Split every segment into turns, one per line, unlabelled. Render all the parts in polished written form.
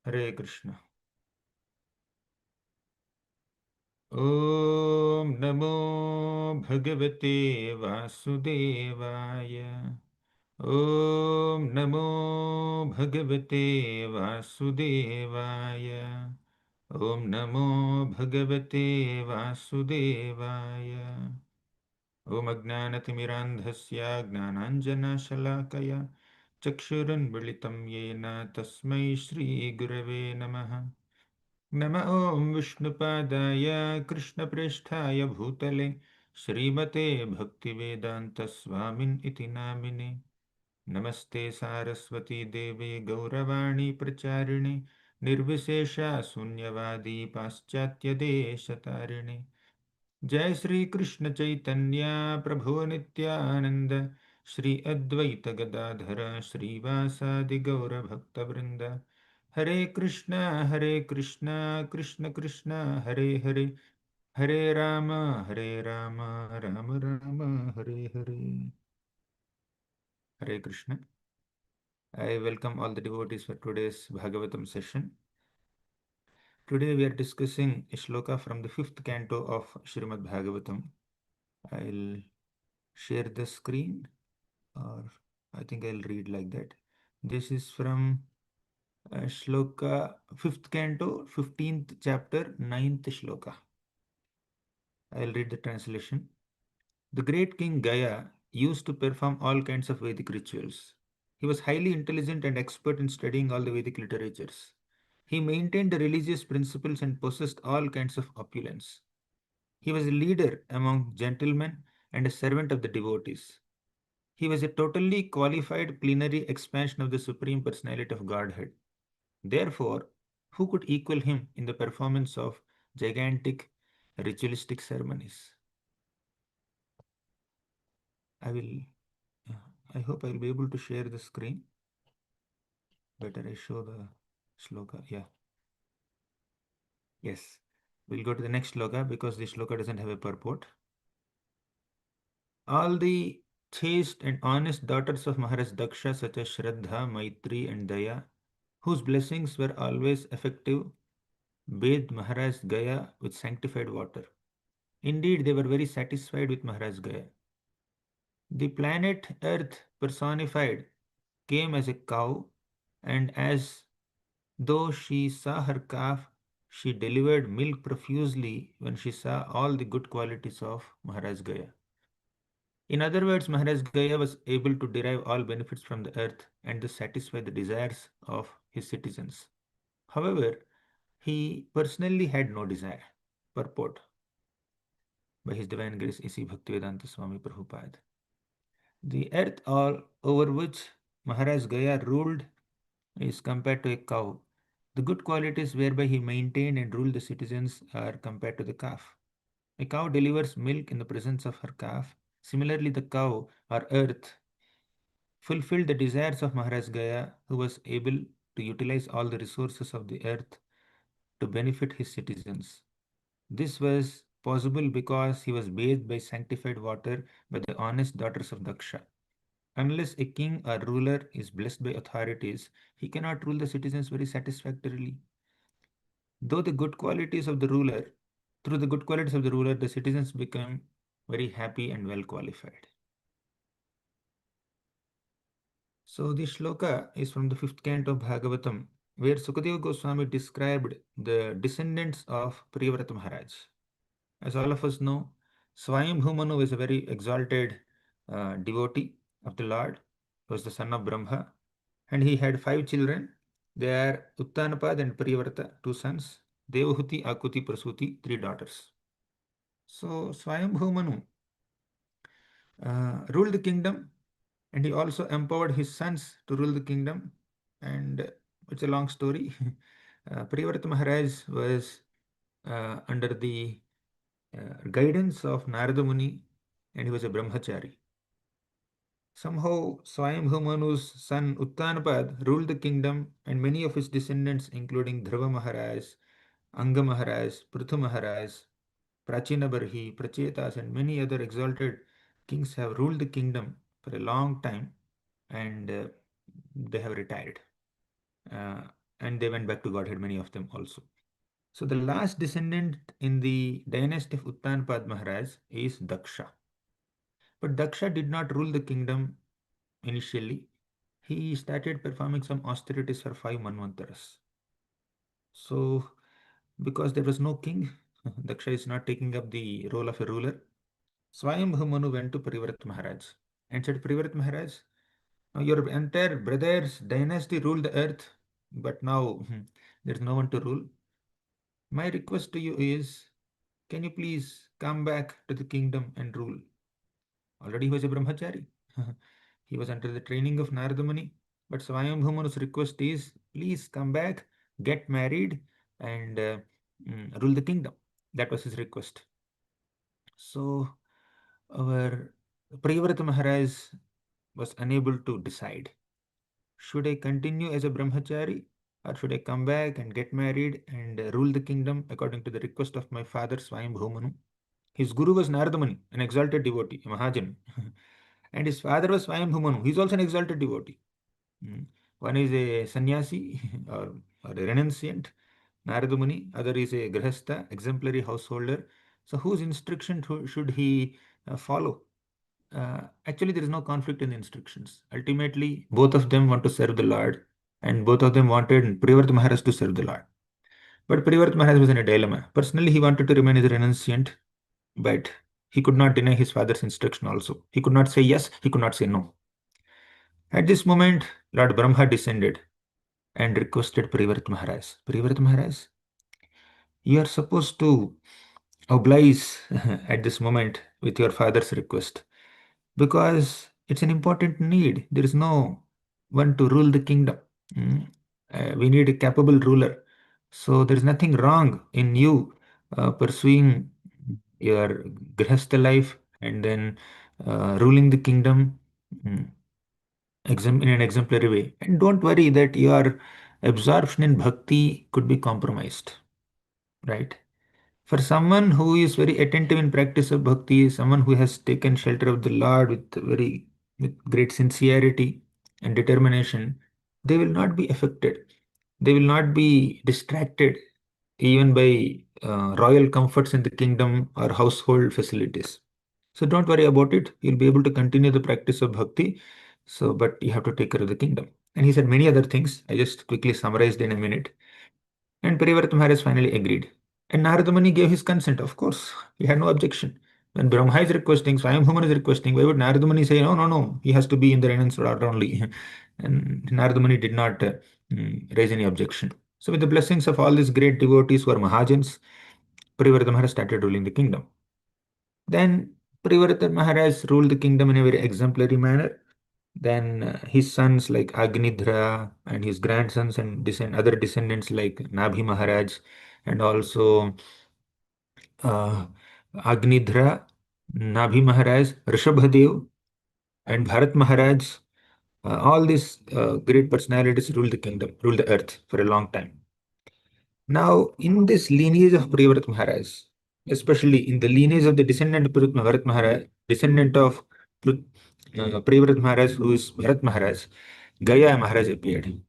Hare Krishna. Om Namo Bhagavate Vasudevaya. Om Namo Bhagavate Vasudevaya. Om Namo Bhagavate Vasudevaya. Om Ajnanatimirandhasya Gnananjana Chakshurunmilitam Yena Tasmai Shri Gurave Namaha. नम ॐ विष्णुपादाय कृष्णप्रेष्ठाय भूतले श्रीमते भक्तिवेदान्तस्वामिन् इति नामिने नमस्ते सारस्वती देवे गौरवाणी प्रचारिणे निर्विशेषा शून्यवादी पाश्चात्यदेशतारिणे जय श्री कृष्ण चैतन्य प्रभु नित्यानंद श्री अद्वैत गदाधर श्रीवासादि गौर भक्तवृंद हरे Krishna Krishna Krishna Hare Hare Hare Ram Ram Ram Hare Hare Hare Krishna. I welcome all the devotees for today's Bhagavatam session. Today we are discussing a shloka from the fifth canto of Srimad Bhagavatam. I'll share the screen, or I think I'll read like that. This is from shloka 5th canto, 15th chapter, 9th shloka. I'll read the translation. The great king Gaya used to perform all kinds of Vedic rituals. He was highly intelligent and expert in studying all the Vedic literatures. He maintained the religious principles and possessed all kinds of opulence. He was a leader among gentlemen and a servant of the devotees. He was a totally qualified plenary expansion of the Supreme Personality of Godhead. Therefore, who could equal him in the performance of gigantic ritualistic ceremonies? I will, I hope I will be able to share the screen. Better I show the shloka. Yeah. Yes. We'll go to the next shloka because this shloka doesn't have a purport. All the chaste and honest daughters of Maharaj Daksha, such as Shraddha, Maitri, and Daya, whose blessings were always effective, bathed Maharaj Gaya with sanctified water. Indeed, they were very satisfied with Maharaj Gaya. The planet Earth personified came as a cow, and as though she saw her calf, she delivered milk profusely when she saw all the good qualities of Maharaj Gaya. In other words, Maharaj Gaya was able to derive all benefits from the earth and thus satisfy the desires of his citizens. However, he personally had no desire. Purport by His Divine Grace A.C. Bhaktivedanta Swami Prabhupada. The earth all over which Maharaj Gaya ruled is compared to a cow. The good qualities whereby he maintained and ruled the citizens are compared to the calf. A cow delivers milk in the presence of her calf. Similarly, the cow or earth fulfilled the desires of Maharaj Gaya, who was able to utilize all the resources of the earth to benefit his citizens. This was possible because he was bathed by sanctified water by the honest daughters of Daksha. Unless a king or ruler is blessed by authorities, he cannot rule the citizens very satisfactorily. Though the good qualities of the ruler, through the good qualities of the ruler, the citizens become very happy and well qualified. So this shloka is from the fifth canto of Bhagavatam, where Sukadeva Goswami described the descendants of Priyavrata Maharaj. As all of us know, Swayambhu Manu is a very exalted devotee of the Lord. He was the son of Brahma, and he had five children. They are Uttanapad and Priyavrata, two sons, Devahuti, Akuti, Prasuti, three daughters. So Swayambhu Manu ruled the kingdom, and he also empowered his sons to rule the kingdom. And it's a long story. Priyavrata Maharaj was under the guidance of Narada Muni, and he was a brahmachari. Somehow, Swayambhu Manu's son Uttanapad ruled the kingdom, and many of his descendants, including Dhruva Maharaj, Anga Maharaj, Prithu Maharaj, Prachina Barhi, Prachetas, and many other exalted kings have ruled the kingdom for a long time, and they have retired. Uh, and they went back to Godhead, many of them also. So the last descendant in the dynasty of Uttanpad Maharaj is Daksha. But Daksha did not rule the kingdom initially. He started performing some austerities for 5 manvantaras. So, because there was no king, Daksha is not taking up the role of a ruler. Swayambhu Manu went to Privrat Maharaj and said, Privrat Maharaj, now your entire brother's dynasty ruled the earth, but now there is no one to rule. My request to you is, can you please come back to the kingdom and rule? Already he was a brahmachari. He was under the training of Narada Muni. But Swayambhumanu's request is, please come back, get married, and rule the kingdom. That was his request. So our Priyavrata Maharaj was unable to decide. Should I continue as a brahmachari, or should I come back and get married and rule the kingdom according to the request of my father Swayambhumanu? His guru was Narada Muni, an exalted devotee, a Mahajan. And his father was Swayambhumanu. He's also an exalted devotee. One is a sannyasi or a renunciant, Narada Muni. Other is a grihastha, exemplary householder. So whose instruction should he follow? Actually, there is no conflict in the instructions. Ultimately, both of them want to serve the Lord, and both of them wanted Privarta Maharaj to serve the Lord. But Privarta Maharaj was in a dilemma. Personally, he wanted to remain as a renunciant, but he could not deny his father's instruction also. He could not say yes, he could not say no. At this moment, Lord Brahma descended and requested Privarta Maharaj. Privarta Maharaj, you are supposed to oblige at this moment with your father's request because it's an important need. There is no one to rule the kingdom. Mm. We need a capable ruler. So there is nothing wrong in you pursuing your grihastha life and then ruling the kingdom mm, in an exemplary way. And don't worry that your absorption in bhakti could be compromised, right? For someone who is very attentive in practice of bhakti, someone who has taken shelter of the Lord with great sincerity and determination, they will not be affected. They will not be distracted even by royal comforts in the kingdom or household facilities. So don't worry about it. You'll be able to continue the practice of bhakti. So, but you have to take care of the kingdom. And he said many other things. I just quickly summarized in a minute. And Privarta Maharaj finally agreed. And Narada Muni gave his consent, of course. He had no objection. When Brahma is requesting, Swayambhuman is requesting, why would Narada Muni say, no, no, no, he has to be in the renaissance order only? And Narada Muni did not raise any objection. So, with the blessings of all these great devotees who are Mahajans, Privarta Maharaj started ruling the kingdom. Then Privarta Maharaj ruled the kingdom in a very exemplary manner. Then his sons like Agnidhra and his grandsons and other descendants like Nabhi Maharaj and also uh, Agnidhra, Nabhi Maharaj, Rishabhadev and Bharat Maharaj. All these great personalities ruled the kingdom, ruled the earth for a long time. Now, in this lineage of Priyavrat Maharaj, especially in the lineage of the descendant of Bharat Maharaj, descendant of Priyavrat Maharaj, who is Bharat Maharaj, Gaya Maharaj appeared.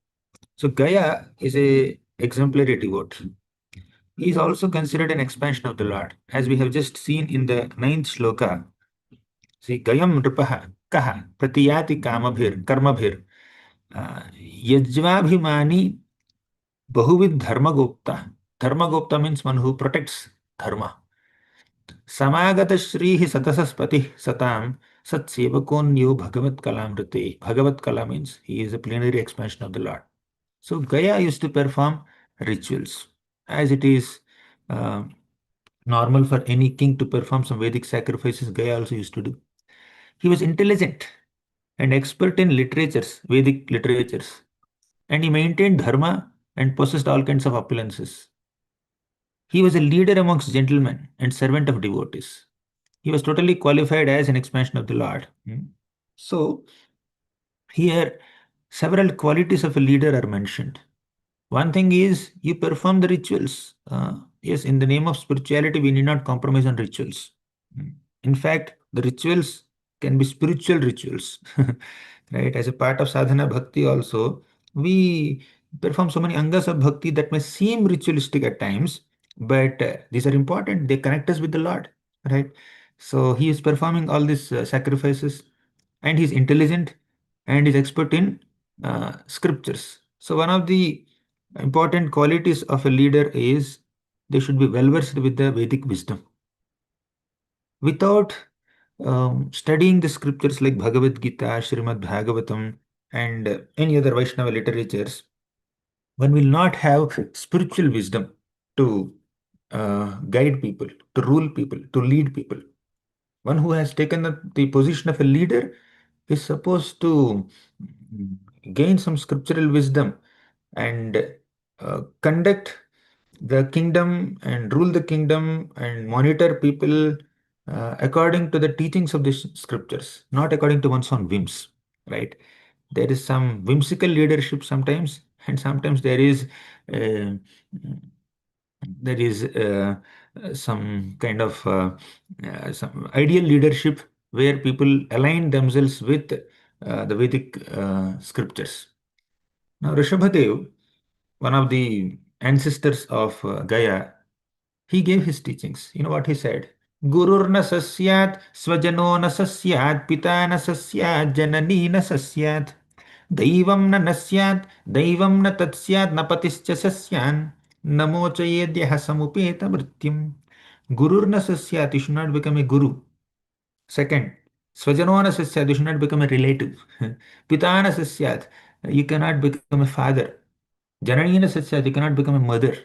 So Gaya is a exemplary devotee. He is also considered an expansion of the Lord, as we have just seen in the ninth shloka. See, Gayam Nripaha Kaha Pratiyati Kamabhir Karmabhir Yajvabhimani Bahuvid Dharmagupta. Dharmagupta means one who protects dharma. Samagata Shrihi Satasaspati Satam Sat Sevakonyo Bhagavat Kalamrite. Bhagavat Kala means he is a plenary expansion of the Lord. So Gaya used to perform rituals as it is uh, normal for any king to perform some Vedic sacrifices. Gaya also used to do. He was intelligent and expert in literatures, Vedic literatures, and he maintained dharma and possessed all kinds of opulences. He was a leader amongst gentlemen and servant of devotees. He was totally qualified as an expansion of the Lord. So, here several qualities of a leader are mentioned. One thing is you perform the rituals. Yes, in the name of spirituality, we need not compromise on rituals. In fact, the rituals can be spiritual rituals, right? As a part of sadhana bhakti, also, we perform so many angas of bhakti that may seem ritualistic at times, but these are important. They connect us with the Lord, right? So he is performing all these sacrifices, and he's intelligent and is expert in scriptures. So one of the important qualities of a leader is they should be well versed with the Vedic wisdom. Without studying the scriptures like Bhagavad Gita, Srimad Bhagavatam, and any other Vaishnava literatures, one will not have spiritual wisdom to guide people, to rule people, to lead people. One who has taken the position of a leader is supposed to gain some scriptural wisdom and conduct the kingdom and rule the kingdom and monitor people according to the teachings of the scriptures, not according to one's own whims, right? There is some whimsical leadership sometimes, and sometimes uh, there is some kind of some ideal leadership where people align themselves with the Vedic scriptures. Now, Rishabhadev, one of the ancestors of Gaya, he gave his teachings. You know what he said? Gurur na sasyat, swajano na sasyat, pita na sasyat, janani na sasyat. Daivam na nasyat, daivam na tatsyat, na patischa sasyan, namo chayedyaha samupeta mrityam. Gurur na sasyat, you should not become a guru. Second, swajano na sasyat, you should not become a relative. Pita na sasyat, you cannot become a father. Jananina sasyat, you cannot become a mother.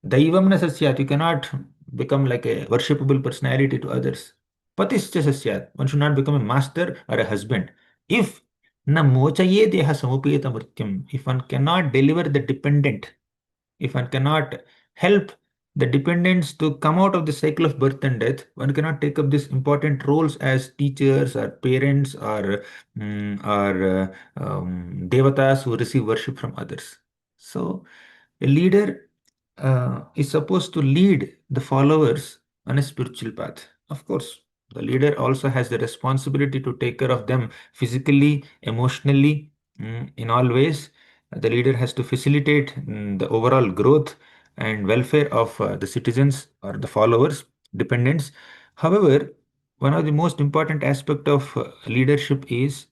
Daivamna sasyat, you cannot become like a worshipable personality to others. Patischa sasyat, one should not become a master or a husband. If na mochaye deha samupeta mrityam, if one cannot deliver the dependent, if one cannot help the dependents to come out of the cycle of birth and death, one cannot take up these important roles as teachers or parents or devatas who receive worship from others. So, a leader is supposed to lead the followers on a spiritual path. Of course, the leader also has the responsibility to take care of them physically, emotionally, in all ways. The leader has to facilitate the overall growth and welfare of the citizens or the followers, dependents. However, one of the most important aspect of leadership is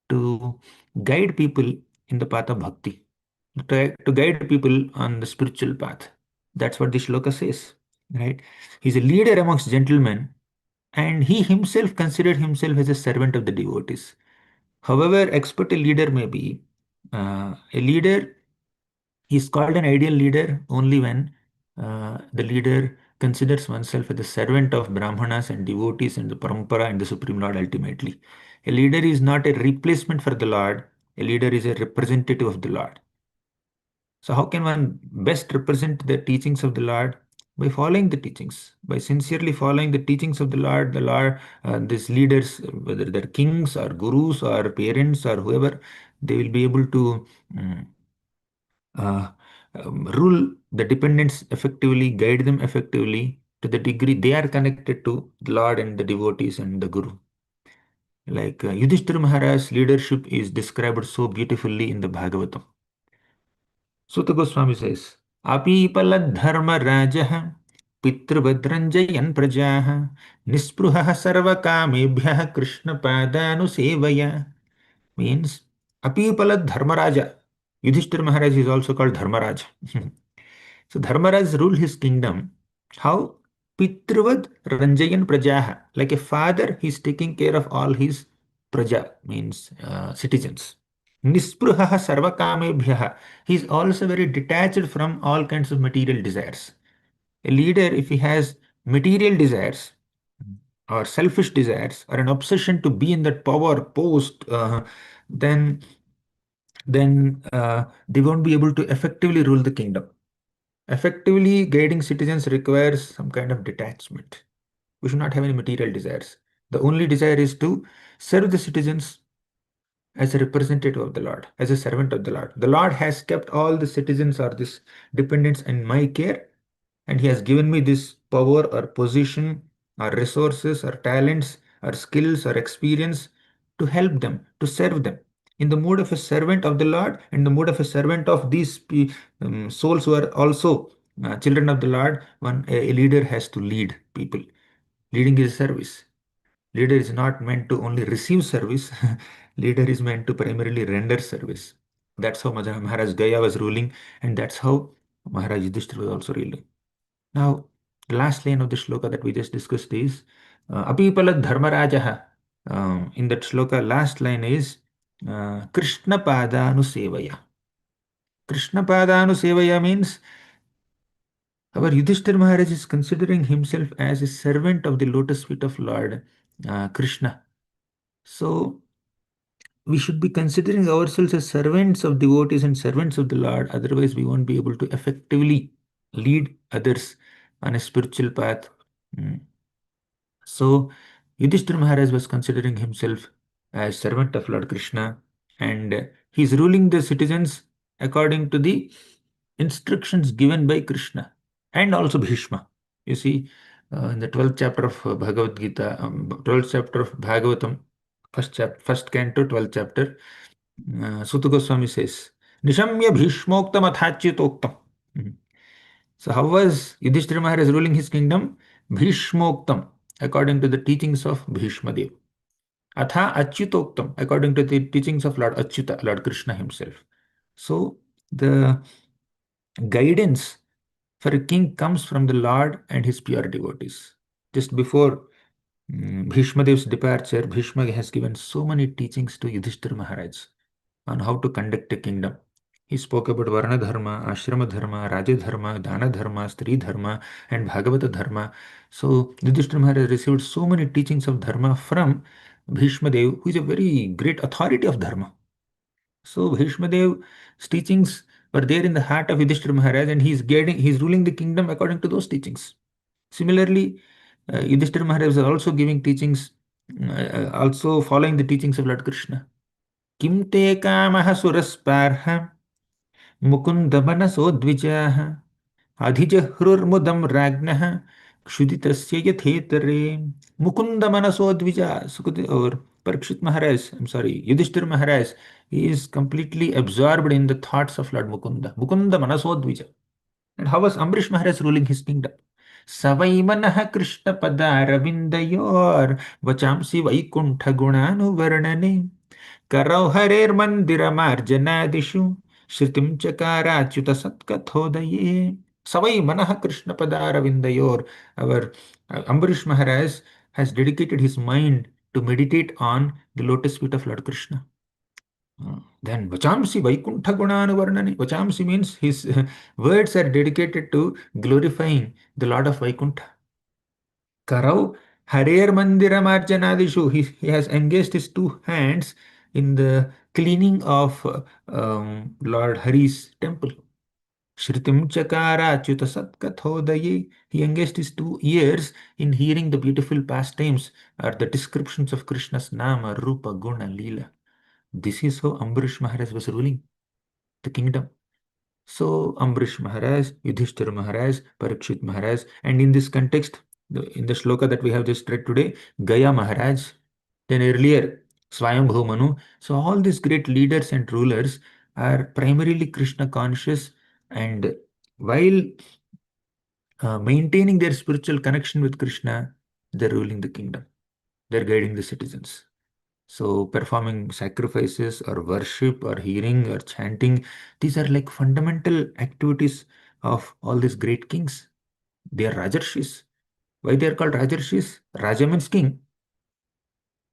to guide people in the path of bhakti, to guide people on the spiritual path. That's what the shloka says, right? He's a leader amongst gentlemen, and he himself considered himself as a servant of the devotees. However expert a leader may be, a leader is called an ideal leader only when the leader considers oneself as the servant of Brahmanas and devotees and the Parampara and the Supreme Lord ultimately. A leader is not a replacement for the Lord, a leader is a representative of the Lord. So, how can one best represent the teachings of the Lord? By following the teachings, by sincerely following the teachings of the Lord, these leaders, whether they're kings or gurus or parents or whoever, they will be able to mm, uh, rule the dependents effectively, guide them effectively to the degree they are connected to the Lord and the devotees and the Guru. Like Yudhishthira Maharaj's leadership is described so beautifully in the Bhagavatam. Sutta Goswami says, Apipala पितृभद्रञ्जयन् प्रजाः निःस्पृहः सर्वकामेभ्यः कृष्णपादानुसेवया. Means Apipala Dharmaraja. Yudhishthira Maharaj is also called Dharmaraj. So Dharmaraj ruled his kingdom. How? Pitruvad Ranjayan Prajaha. Like a father, he is taking care of all his praja, means citizens. Nispruhaha Sarvakamebhyaha. He is also very detached from all kinds of material desires. A leader, if he has material desires or selfish desires or an obsession to be in that power post, then they won't be able to effectively rule the kingdom. Effectively guiding citizens requires some kind of detachment. We should not have any material desires. The only desire is to serve the citizens as a representative of the Lord, as a servant of the Lord. The Lord has kept all the citizens or these dependents in my care, and He has given me this power or position or resources or talents or skills or experience to help them, to serve them in the mood of a servant of the Lord, in the mood of a servant of these souls who are also children of the Lord. A leader has to lead people. Leading is service. Leader is not meant to only receive service. Leader is meant to primarily render service. That's how Maharaj Gaya was ruling, and that's how Maharaj Yudhishthira was also ruling. Now, the last line of the shloka that we just discussed is Apipala Dharmarajaha. In that shloka, last line is Krishna Padanu Krishna Padanu Sevaya means our Yudhishthir Maharaj is considering himself as a servant of the lotus feet of Lord Krishna. So, we should be considering ourselves as servants of devotees and servants of the Lord. Otherwise, we won't be able to effectively lead others on a spiritual path. Mm. So, Yudhishthira Maharaj was considering himself as servant of Lord Krishna, and he's ruling the citizens according to the instructions given by Krishna and also Bhishma. You see, in the 12th chapter of Bhagavad Gita, 12th chapter of Bhagavatam, first canto, 12th chapter, Suta Goswami says, Nishamya Bhishmoktam Athacyutoktam. Mhm. So, how was Yudhishthira Maharaj ruling his kingdom? Bhishmoktam, according to the teachings of Bhishma Dev. Atha Achyutoktam, according to the teachings of Lord Achyuta, Lord Krishna himself. So, the guidance for a king comes from the Lord and his pure devotees. Just before Bhishma Dev's departure, Bhishma has given so many teachings to Yudhishthira Maharaj on how to conduct a kingdom. He spoke about Varna Dharma, Ashrama Dharma, Raja Dharma, Dana Dharma, Stri Dharma, and Bhagavata Dharma. So Yudhishthira Maharaj received so many teachings of Dharma from Bhishma Dev, who is a very great authority of Dharma. So Bhishma Dev's teachings were there in the heart of Yudhishthira Maharaj, and he's ruling the kingdom according to those teachings. Similarly, Yudhishthira Maharaj is also giving teachings, also following the teachings of Lord Krishna. Kim te kamah surasparha Mukund मनसो द्विजाः अधिजह्रुर्मुदं राज्ञः क्षुदितस्य यथेतरे मुकुंद मनसो Dwija or Parikshit Maharaj, I'm sorry, Yudhishthir Maharaj, he is completely absorbed in the thoughts of Lord Mukunda. Mukunda Manaso Dvija. And how was Ambrish Maharaj ruling his kingdom? Savai manah Krishna padaravindayor vachamsi vaikuntha gunanu varnane करौ हरेर्मन्दिरमार्जनादिषु श्रुतिं चकाराच्युत सत्कथोदये Savai Manaha Krishna Padaravindayor. Our Ambarish Maharaj has dedicated his mind to meditate on the lotus feet of Lord Krishna. Then Vachamsi Vaikuntha Gunanuvarnani. Vachamsi means his words are dedicated to glorifying the Lord of Vaikuntha. Karau Harer Mandira Marjanadishu. He has engaged his two hands in the cleaning of Lord Hari's temple. Shritim Chakara Achyuta Satkathodaye. He engaged his two ears in hearing the beautiful pastimes or the descriptions of Krishna's Nama, Rupa, Guna, Leela. This is how Ambarish Maharaj was ruling the kingdom. So Ambarish Maharaj, Yudhishthira Maharaj, Parikshit Maharaj, and in this context, in the shloka that we have just read today, Gaya Maharaj, then earlier Swayambhu Manu. So all these great leaders and rulers are primarily Krishna conscious, and while maintaining their spiritual connection with Krishna, they're ruling the kingdom. They're guiding the citizens. So performing sacrifices or worship or hearing or chanting, these are like fundamental activities of all these great kings. They are Rajarshis. Why they are called Rajarshis? Raja means king,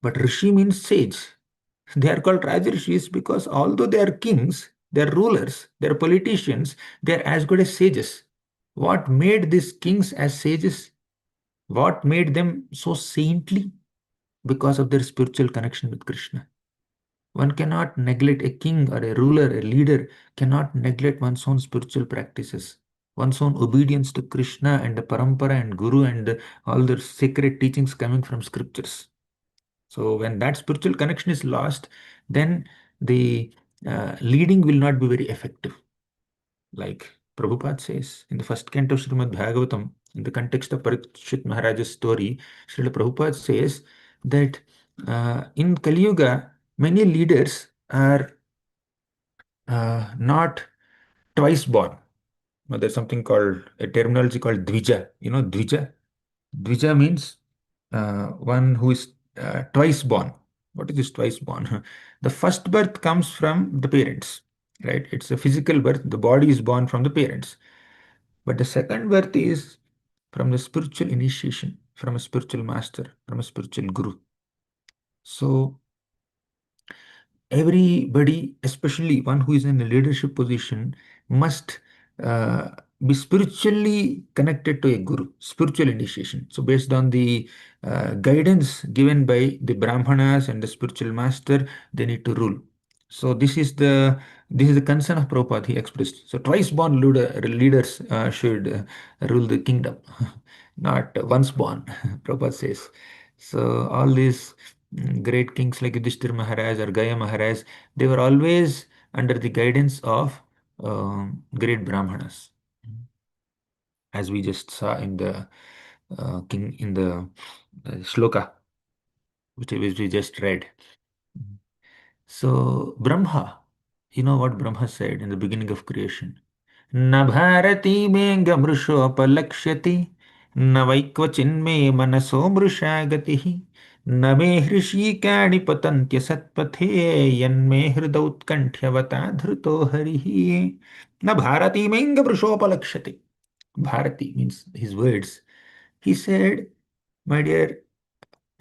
but Rishi means sage. They are called Rajarshis because although they are kings, they are rulers, they are politicians, they are as good as sages. What made these kings as sages? What made them so saintly? Because of their spiritual connection with Krishna. One cannot neglect a king or a ruler, a leader, cannot neglect one's own spiritual practices, one's own obedience to Krishna and the parampara and Guru and all the sacred teachings coming from scriptures. So when that spiritual connection is lost, then the leading will not be very effective. Like Prabhupada says in the first canto of Srimad Bhagavatam, in the context of Parikshit Maharaj's story, Srila Prabhupada says that in Kali Yuga, many leaders are not twice born. Now, there's something called a terminology called dvija. You know, dvija? Dvija means one who is twice born. What is this twice born? The first birth comes from the parents, right? It's a physical birth. The body is born from the parents. But the second birth is from the spiritual initiation, from a spiritual master, from a spiritual guru. So everybody, especially one who is in a leadership position, must uh, be spiritually connected to a guru, spiritual initiation. So, based on the guidance given by the Brahmanas and the spiritual master, they need to rule. So, this is the concern of Prabhupada he expressed. So, twice born leaders should rule the kingdom, not once born, Prabhupada says. So, all these great kings like Yudhishthir Maharaj or Gaya Maharaj, they were always under the guidance of great Brahmanas, as we just saw in the king in the shloka which we just read. So Brahma, you know what Brahma said in the beginning of creation? न भारती मे गमृषोपलक्ष्यति न वै क्वचिन्मे मनसो मृषा गतिः न मे हृषीकाणि पतन्त्यसत्पथे यन्मे हृदौत्कण्ठ्यवता धृतो हरिः न भारती मे गमृषोपलक्ष्यति. Bharati means his words. He said, my dear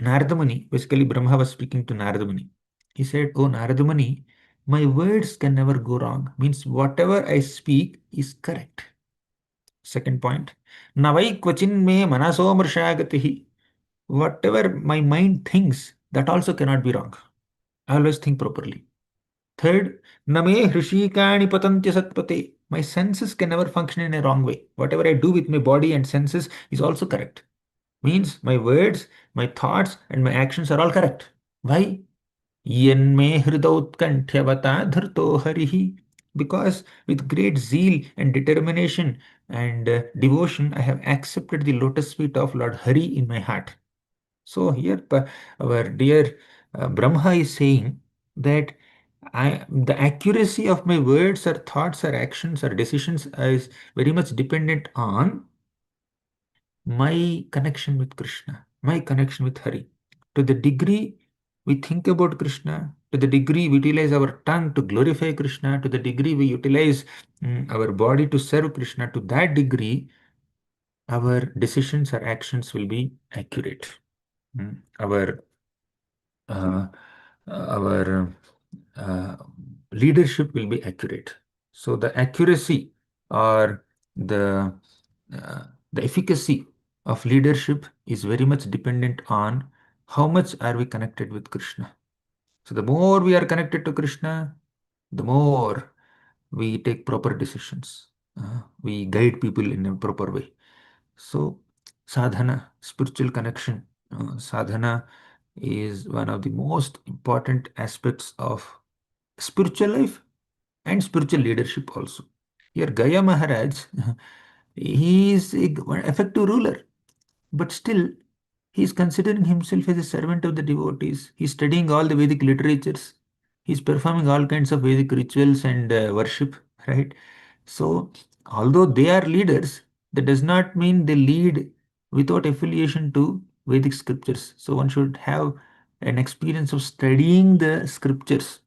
Nardamani, basically Brahma was speaking to Nardamani. He said, oh Nardamani, my words can never go wrong. Means whatever I speak is correct. Second point, Navai kvachin me manaso mrshagatihi. Whatever my mind thinks, that also cannot be wrong. I always think properly. Third, Name hrishikani patantya satpate. My senses can never function in a wrong way. Whatever I do with my body and senses is also correct. Means my words, my thoughts, and my actions are all correct. Why? Yanme hridautkanthyavata dharto harihi. Because with great zeal and determination and devotion, I have accepted the lotus feet of Lord Hari in my heart. So here our dear Brahma is saying that the accuracy of my words or thoughts or actions or decisions is very much dependent on my connection with Krishna, my connection with Hari. To the degree we think about Krishna, to the degree we utilize our tongue to glorify Krishna, to the degree we utilize our body to serve Krishna, to that degree our decisions or actions will be accurate. Our uh, our leadership will be accurate. So the accuracy or the the efficacy of leadership is very much dependent on how much are we connected with Krishna. So the more we are connected to Krishna, the more we take proper decisions. We guide people in a proper way. So sadhana, spiritual connection, sadhana is one of the most important aspects of spiritual life and spiritual leadership also. Here, Gaya Maharaj, he is an effective ruler, but still he is considering himself as a servant of the devotees. He is studying all the Vedic literatures. He is performing all kinds of Vedic rituals and worship, right? So, although they are leaders, that does not mean they lead without affiliation to Vedic scriptures. So, one should have an experience of studying the scriptures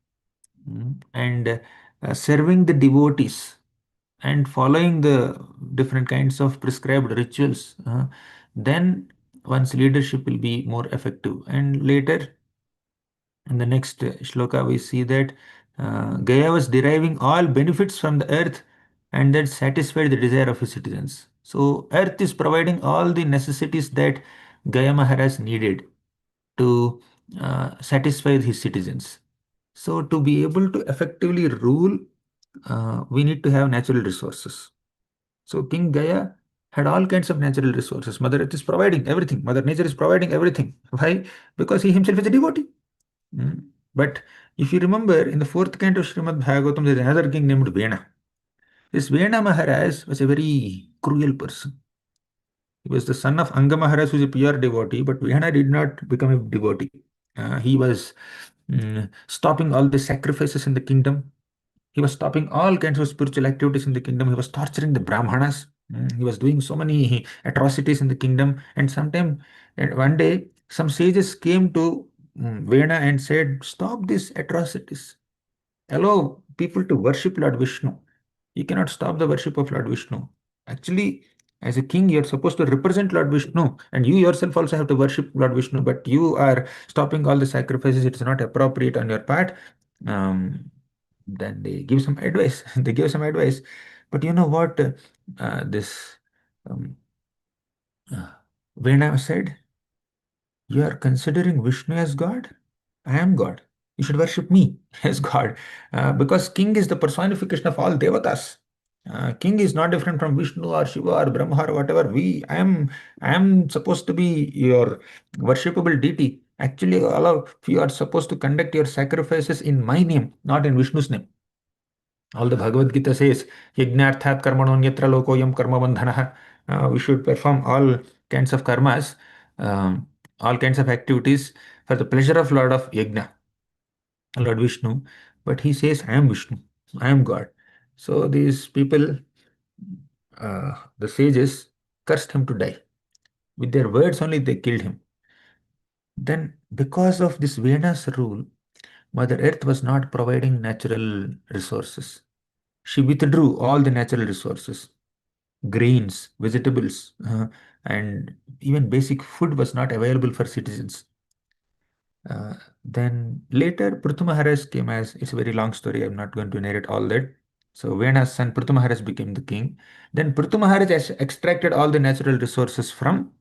and serving the devotees and following the different kinds of prescribed rituals, then one's leadership will be more effective. And later, in the next shloka, we see that Gaya was deriving all benefits from the earth and that satisfied the desire of his citizens. So, earth is providing all the necessities that Gaya Maharaj needed to satisfy his citizens. So, to be able to effectively rule, we need to have natural resources. So, King Gaya had all kinds of natural resources. Mother Earth is providing everything. Mother Nature is providing everything. Why? Because he himself is a devotee. But if you remember, in the fourth canto of Srimad Bhagavatam, there is another king named Vena. This Vena Maharaj was a very cruel person. He was the son of Anga Maharaj, who is a pure devotee, but Vena did not become a devotee. He was stopping all the sacrifices in the kingdom. He was stopping all kinds of spiritual activities in the kingdom. He was torturing the Brahmanas. He was doing so many atrocities in the kingdom. And sometime, one day, some sages came to Vena and said, "Stop these atrocities. Allow people to worship Lord Vishnu. You cannot stop the worship of Lord Vishnu. Actually, as a king, you're supposed to represent Lord Vishnu, and you yourself also have to worship Lord Vishnu, but you are stopping all the sacrifices. It's not appropriate on your part." Um, then they give some advice. They give some advice. But you know what this um, uh, Vena said? You are considering Vishnu as God? I am God. You should worship me as God. Because king is the personification of all devatas. King is not different from Vishnu or Shiva or Brahma or whatever. I am supposed to be your worshipable deity. Actually, all of you are supposed to conduct your sacrifices in my name, not in Vishnu's name. All the Bhagavad Gita says, Yajnarthat karmanonyatra lokoyam karma bandhana. We should perform all kinds of karmas, all kinds of activities for the pleasure of Lord of Yajna, Lord Vishnu. But he says, I am Vishnu, I am God. So these people, the sages, cursed him to die. With their words only, they killed him. Then, because of this Vena's rule, Mother Earth was not providing natural resources. She withdrew all the natural resources. Grains, vegetables, and even basic food was not available for citizens. Then later, Prithu Maharaj came as it's a very long story. I'm not going to narrate all that. So Vena's son Prithu Maharaj became the king. Then Prithu Maharaj has extracted all the natural resources from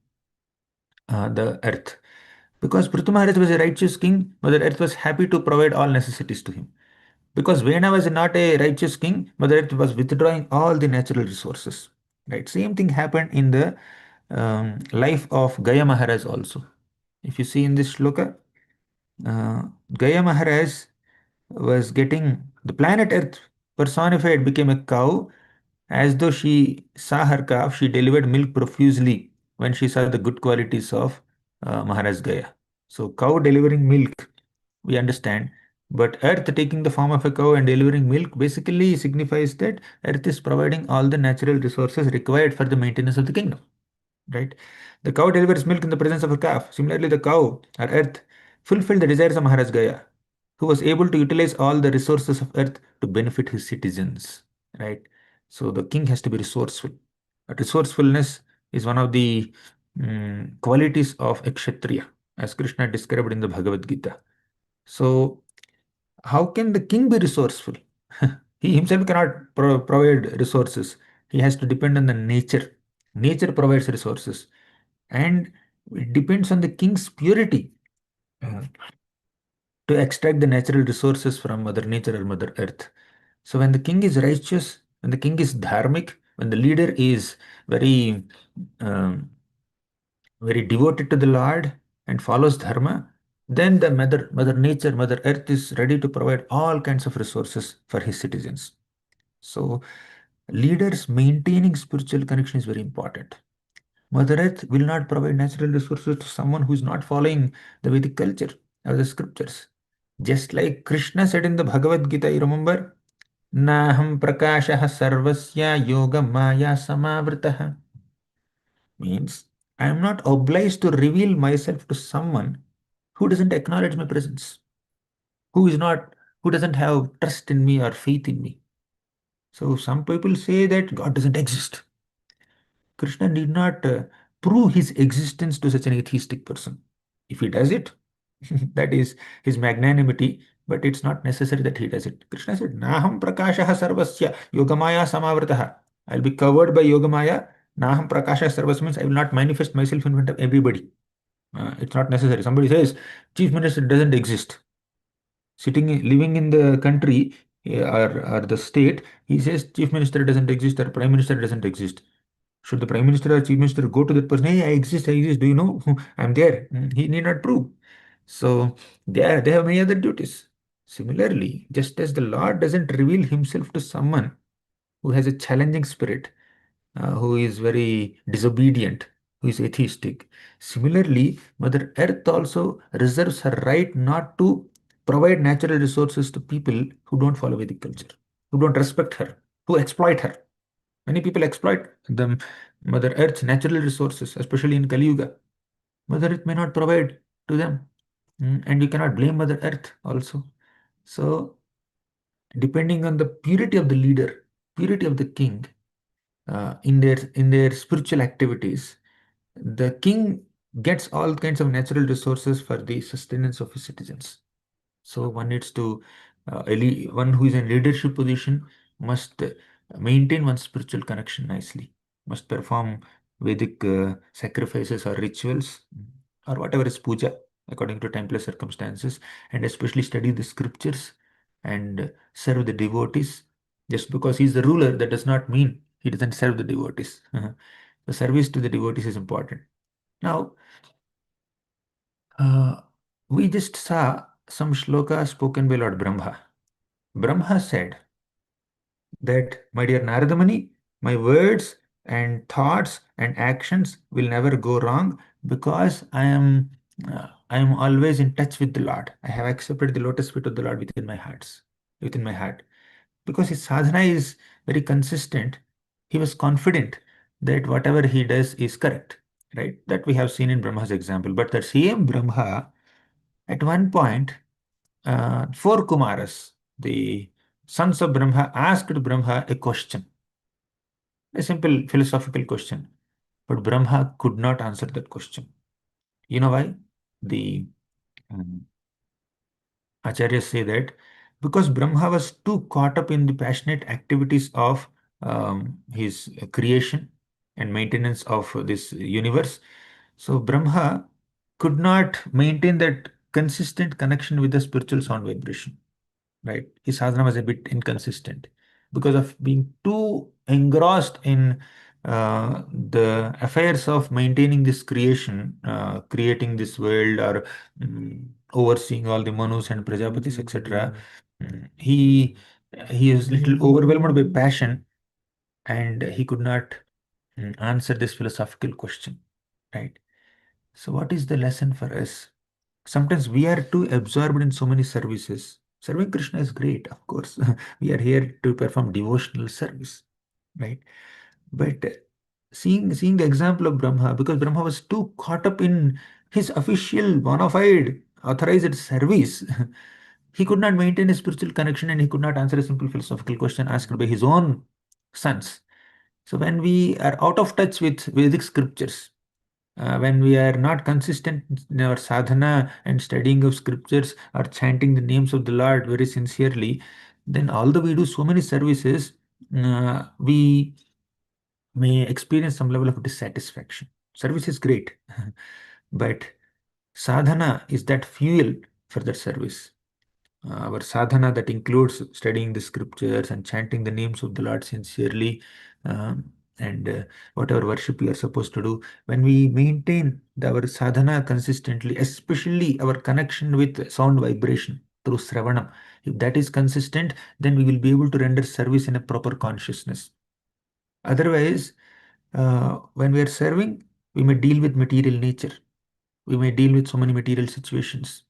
the earth. Because Prithu Maharaj was a righteous king, Mother Earth was happy to provide all necessities to him. Because Vena was not a righteous king, Mother Earth was withdrawing all the natural resources. Right? Same thing happened in the life of Gaya Maharaj also. If you see in this shloka, uh, Gaya Maharaj was getting the planet Earth personified became a cow. As though she saw her calf, she delivered milk profusely when she saw the good qualities of Maharaj Gaya. So, cow delivering milk, we understand. But earth taking the form of a cow and delivering milk basically signifies that earth is providing all the natural resources required for the maintenance of the kingdom, right? The cow delivers milk in the presence of a calf. Similarly, the cow or earth fulfilled the desires of Maharaj Gaya, who was able to utilize all the resources of earth to benefit his citizens, right? So the king has to be resourceful. But resourcefulness is one of the qualities of a kshatriya, as Krishna described in the Bhagavad Gita. So how can the king be resourceful? He himself cannot provide resources. He has to depend on the nature. Nature provides resources, and it depends on the king's purity uh, to extract the natural resources from Mother Nature or Mother Earth. So when the king is righteous, when the king is dharmic, when the leader is very um, very devoted to the Lord and follows dharma, then the Mother Nature, Mother Earth is ready to provide all kinds of resources for his citizens. So leaders maintaining spiritual connection is very important. Mother Earth will not provide natural resources to someone who is not following the Vedic culture or the scriptures. Just like Krishna said in the Bhagavad Gita, you remember? Naham prakashah sarvasya yoga maya samavritah. Means I am not obliged to reveal myself to someone who doesn't acknowledge my presence, who is not, who doesn't have trust in me or faith in me. So some people say that God doesn't exist. Krishna did not prove his existence to such an atheistic person. If he does it, that is his magnanimity, but it's not necessary that he does it. Krishna said, Naham prakashaha sarvasya yogamaya samavrataha. I'll be covered by yogamaya. Naham prakasha sarvasya means I will not manifest myself in front of everybody. It's not necessary. Somebody says, Chief Minister doesn't exist. Sitting, living in the country or the state, he says Chief Minister doesn't exist or Prime Minister doesn't exist. Should the Prime Minister or Chief Minister go to that person, hey, I exist, I exist, do you know? I'm there. He need not prove. So they have many other duties. Similarly, just as the Lord doesn't reveal himself to someone who has a challenging spirit, who is very disobedient, who is atheistic. Similarly, Mother Earth also reserves her right not to provide natural resources to people who don't follow Vedic culture, who don't respect her, who exploit her. Many people exploit the Mother Earth's natural resources, especially in Kali Yuga. Mother Earth may not provide to them. And you cannot blame Mother Earth also. So, depending on the purity of the leader, purity of the king, in their spiritual activities, the king gets all kinds of natural resources for the sustenance of his citizens. So one needs to, one who is in leadership position must maintain one's spiritual connection nicely, must perform Vedic sacrifices or rituals or whatever is puja according to temple circumstances, and especially study the scriptures and serve the devotees. Just because he's the ruler, that does not mean he doesn't serve the devotees. The service to the devotees is important. Now, uh, we just saw some shloka spoken by Lord Brahma. Brahma said that, my dear Naradamani, my words and thoughts and actions will never go wrong because I am always in touch with the Lord. I have accepted the lotus feet of the Lord within my heart. Because his sadhana is very consistent, he was confident that whatever he does is correct, right? That we have seen in Brahma's example. But the same Brahma, at one point, four Kumaras, the sons of Brahma, asked Brahma a question, a simple philosophical question. But Brahma could not answer that question. You know why? The um, Acharyas say that because Brahma was too caught up in the passionate activities of his creation and maintenance of this universe, so Brahma could not maintain that consistent connection with the spiritual sound vibration. Right? His sadhana was a bit inconsistent because of being too engrossed in the affairs of maintaining this creation, creating this world, or overseeing all the Manus and Prajapatis, etc. He is little overwhelmed by passion, and he could not answer this philosophical question. Right? So, what is the lesson for us? Sometimes we are too absorbed in so many services. Serving Krishna is great, of course. We are here to perform devotional service, right? But seeing the example of Brahma, because Brahma was too caught up in his official bona fide authorized service, he could not maintain a spiritual connection and he could not answer a simple philosophical question asked by his own sons. So when we are out of touch with Vedic scriptures, when we are not consistent in our sadhana and studying of scriptures or chanting the names of the Lord very sincerely, then although we do so many services, we may experience some level of dissatisfaction. Service is great, but sadhana is that fuel for that service. Our sadhana that includes studying the scriptures and chanting the names of the Lord sincerely, and whatever worship we are supposed to do. When we maintain our sadhana consistently, especially our connection with sound vibration through Sravanam, if that is consistent, then we will be able to render service in a proper consciousness. Otherwise, when we are serving, we may deal with material nature. We may deal with so many material situations.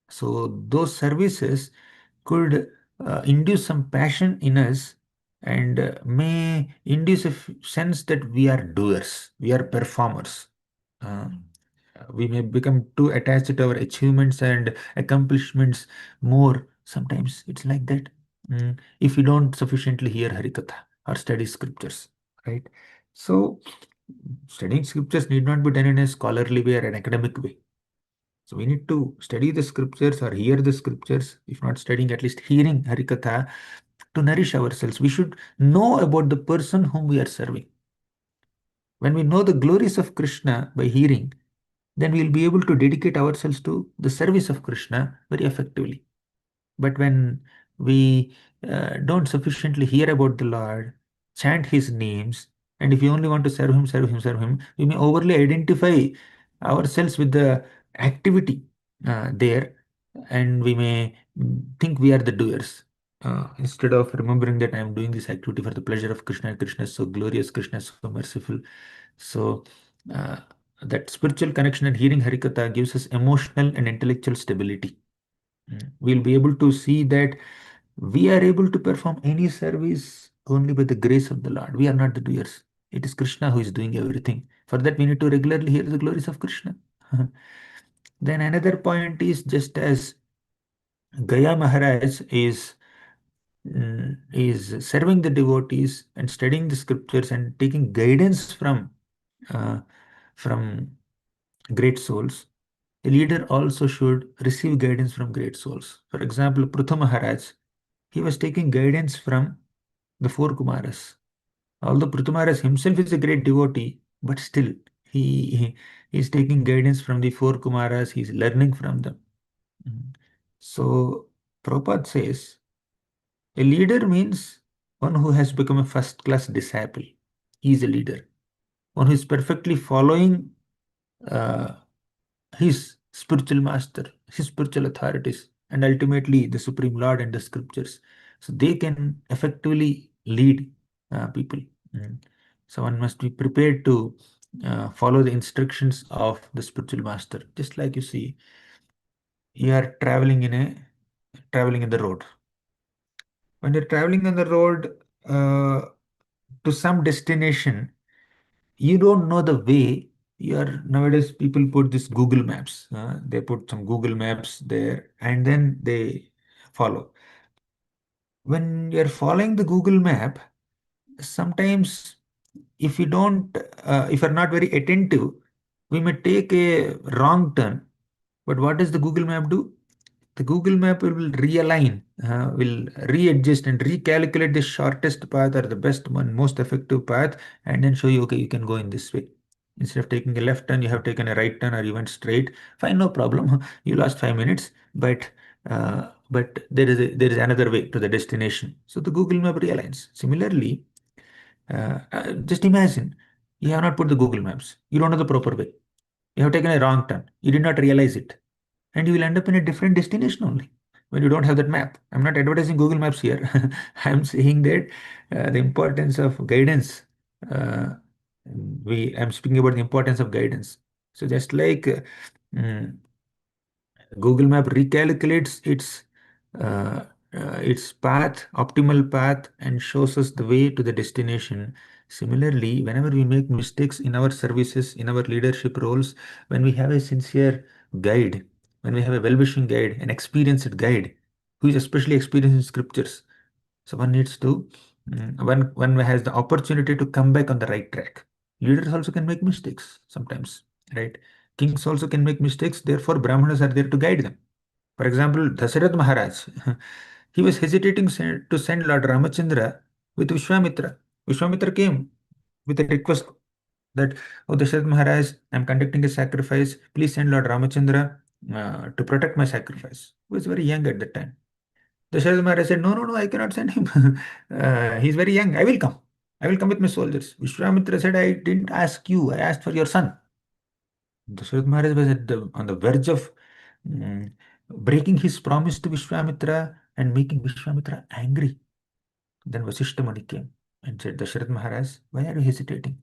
So those services could induce some passion in us and may induce a sense that we are doers, we are performers. Uh, we may become too attached to our achievements and accomplishments more. Sometimes it's like that. If we don't sufficiently hear Harikatha or study scriptures, right? So, studying scriptures need not be done in a scholarly way or an academic way. So we need to study the scriptures or hear the scriptures, if not studying, at least hearing Harikatha to nourish ourselves. We should know about the person whom we are serving. When we know the glories of Krishna by hearing, then we will be able to dedicate ourselves to the service of Krishna very effectively. But when we don't sufficiently hear about the Lord, chant His names, and if we only want to serve Him, serve Him, serve Him, we may overly identify ourselves with the activity there, and we may think we are the doers. Instead of remembering that I am doing this activity for the pleasure of Krishna, Krishna is so glorious, Krishna is so merciful. So, uh, that spiritual connection and hearing Harikatha gives us emotional and intellectual stability. We'll be able to see that we are able to perform any service only by the grace of the Lord. We are not the doers. It is Krishna who is doing everything. For that, we need to regularly hear the glories of Krishna. Then another point is, just as Gaya Maharaj is serving the devotees and studying the scriptures and taking guidance uh, from great souls. A leader also should receive guidance from great souls. For example, Prutha Maharaj, he was taking guidance from the four Kumaras. Although Prutha Maharaj himself is a great devotee, but still he is taking guidance from the four Kumaras. He is learning from them. Mhm. So Prabhupada says a leader means one who has become a first class disciple. He is a leader. One who is perfectly following uh, his spiritual master, his spiritual authorities, and ultimately the Supreme Lord and the scriptures. So they can effectively lead people. Mm. So one must be prepared to follow the instructions of the spiritual master. Just like you see, you are traveling in the road. When you're traveling on the road to some destination, you don't know the way. You're nowadays people put this Google Maps. They put some Google Maps there and then they follow. When you're following the Google Map, sometimes if you don't, if you're not very attentive, we may take a wrong turn. But what does the Google Map do? The Google Map will realign, will readjust and recalculate the shortest path or the best one, most effective path, and then show you, okay, you can go in this way. Instead of taking a left turn, you have taken a right turn or you went straight. Fine, no problem. You lost 5 minutes, but there is another way to the destination. So the Google Map realigns. Similarly, just imagine you have not put the Google Maps. You don't know the proper way. You have taken a wrong turn. You did not realize it and you will end up in a different destination only when you don't have that map. I'm not advertising Google Maps here. I'm saying that the importance of guidance. Uh, I'm speaking about the importance of guidance. So just like mm, Google Map recalculates uh, its path, optimal path, and shows us the way to the destination. Similarly, whenever we make mistakes in our services, in our leadership roles, when we have a sincere guide, when we have a well-wishing guide, an experienced guide, who is especially experienced in scriptures, so one needs to, one has the opportunity to come back on the right track. Leaders also can make mistakes sometimes, right? Kings also can make mistakes. Therefore, Brahmanas are there to guide them. For example, Dasarath Maharaj, he was hesitating to send Lord Ramachandra with Vishwamitra. Vishwamitra came with a request that, oh, Dasarath Maharaj, I'm conducting a sacrifice. Please send Lord Ramachandra to protect my sacrifice. He was very young at that time. Dasharatha Maharaj said, no, no, no, I cannot send him. He's very young. I will come. I will come with my soldiers. Vishwamitra said, I didn't ask you. I asked for your son. Dasharatha Maharaj was on the verge of mm, breaking his promise to Vishwamitra and making Vishwamitra angry. Then Vasishta Muni came and said, Dasharatha Maharaj, why are you hesitating?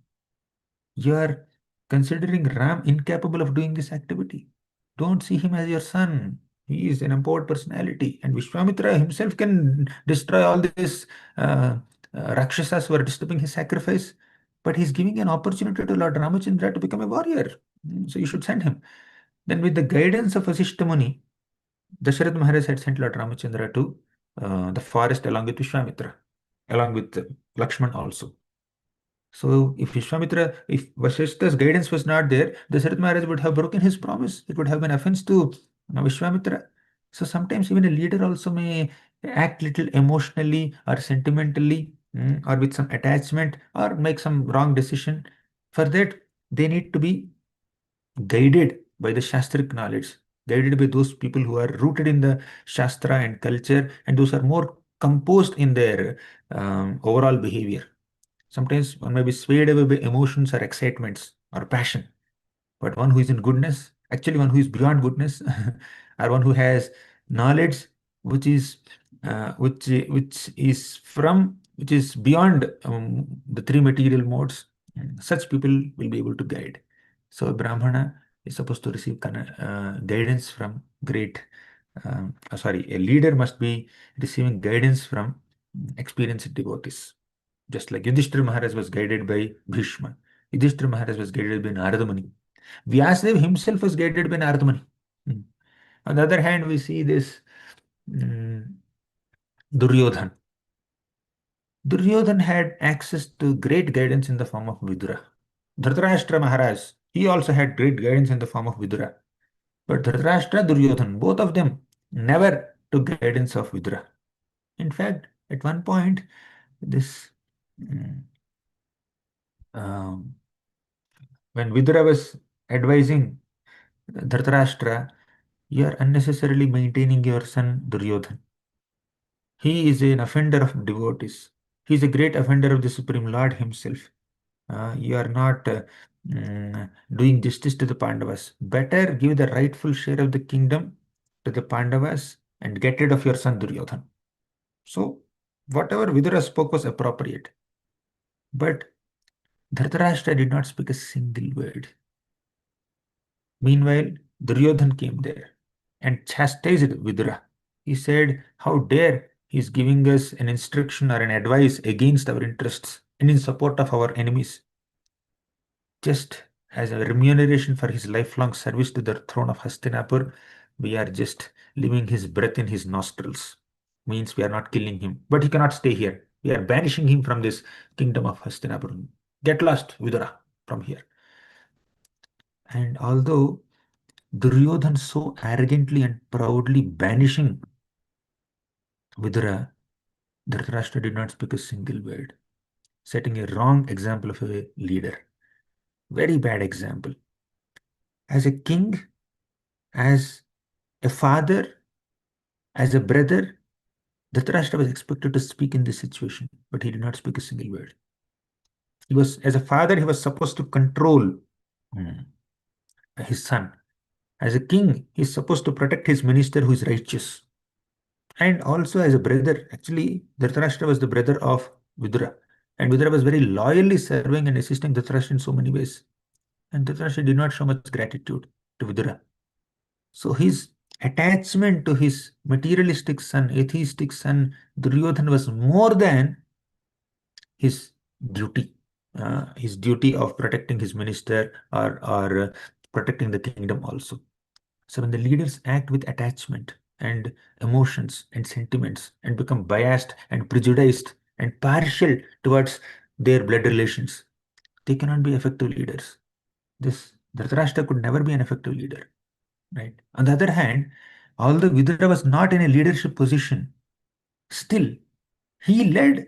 You are considering Ram incapable of doing this activity. Don't see him as your son. He is an empowered personality, and Vishwamitra himself can destroy all these uh, Rakshasas who are disturbing his sacrifice. But he's giving an opportunity to Lord Ramachandra to become a warrior. So you should send him. Then, with the guidance of Vasishta Muni, Dasharatha Maharaj had sent Lord Ramachandra to the forest along with Vishwamitra, along with Lakshman also. So if Vasishta's guidance was not there, Dasharatha Maharaj would have broken his promise. It would have been offense to Vishwamitra. So sometimes even a leader also may act little emotionally or sentimentally, or with some attachment or make some wrong decision. For that, they need to be guided by the Shastric knowledge, guided by those people who are rooted in the Shastra and culture, and those are more composed in their overall behavior. Sometimes one may be swayed away by emotions or excitements or passion, but one who is in goodness, actually one who is beyond goodness, or one who has knowledge which is which is beyond the three material modes, such people will be able to guide. So a Brahmana is supposed to receive guidance from great a leader must be receiving guidance from experienced devotees. Just like Yudhishthira Maharaj was guided by Bhishma, Yudhishthira Maharaj was guided by Narada Muni. Vyasadeva himself was guided by Narada Muni. Hmm. On the other hand, we see this mm, Duryodhan. Duryodhan had access to great guidance in the form of Vidura. Dhritarashtra Maharaj, he also had great guidance in the form of Vidura. But Dhritarashtra, Duryodhan, both of them never took guidance of Vidura. In fact, at one point, this mm, um, when Vidura was advising Dhritarashtra, you are unnecessarily maintaining your son Duryodhan. He is an offender of devotees. He is a great offender of the Supreme Lord himself. You are not doing justice to the Pandavas. Better give the rightful share of the kingdom to the Pandavas and get rid of your son Duryodhan. So, whatever Vidura spoke was appropriate. But Dhritarashtra did not speak a single word. Meanwhile, Duryodhan came there and chastised Vidura. He said, how dare he is giving us an instruction or an advice against our interests and in support of our enemies. Just as a remuneration for his lifelong service to the throne of Hastinapur, we are just leaving his breath in his nostrils. Means we are not killing him. But he cannot stay here. We are banishing him from this kingdom of Hastinapur. Get lost, Vidura, from here. And although Duryodhan so arrogantly and proudly banishing Vidura, Dhritarashtra did not speak a single word, setting a wrong example of a leader. Very bad example. As a king, as a father, as a brother, Dhritarashtra was expected to speak in this situation, but he did not speak a single word. He was, as a father, he was supposed to control mm, his son. As a king, he is supposed to protect his minister who is righteous. And also as a brother, actually, Dhritarashtra was the brother of Vidura. And Vidura was very loyally serving and assisting Dhritarashtra in so many ways. And Dhritarashtra did not show much gratitude to Vidura. So his attachment to his materialistic son, atheistic son, Duryodhana was more than his his duty of protecting his minister or protecting the kingdom also. So when the leaders act with attachment and emotions and sentiments and become biased and prejudiced and partial towards their blood relations, they cannot be effective leaders. This Dhritarashtra could never be an effective leader, right? On the other hand, although Vidura was not in a leadership position, still he led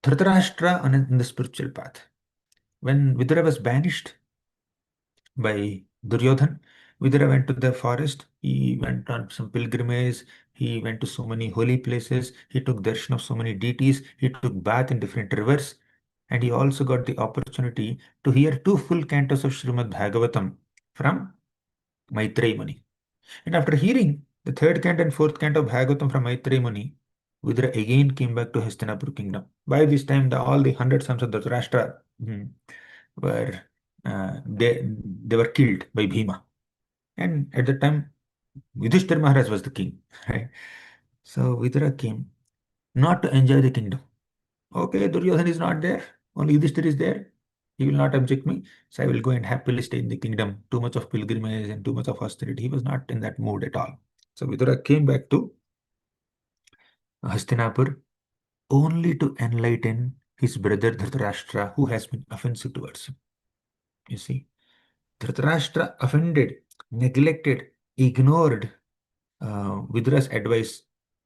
Dhritarashtra in the spiritual path. When Vidura was banished by Duryodhan, Vidura went to the forest. He went on some pilgrimage. He went to so many holy places. He took darshan of so many deities. He took bath in different rivers. And he also got the opportunity to hear two full cantos of Srimad Bhagavatam from Maitreya Muni. And after hearing the third canto and fourth canto of Bhagavatam from Maitreya Muni, Vidura again came back to Hastinapur kingdom. By this time, all the 100 sons of Dhritarashtra were they were killed by Bhima. And at that time, Yudhishthira Maharaj was the king. Right? So Vidura came not to enjoy the kingdom. Okay, Duryodhana is not there. Only Yudhishthira is there. He will not object me. So I will go and happily stay in the kingdom. Too much of pilgrimage and too much of austerity. He was not in that mood at all. So Vidura came back to Hastinapur only to enlighten his brother Dhritarashtra, who has been offensive towards him. You see, Dhritarashtra offended, neglected, ignored Vidura's advice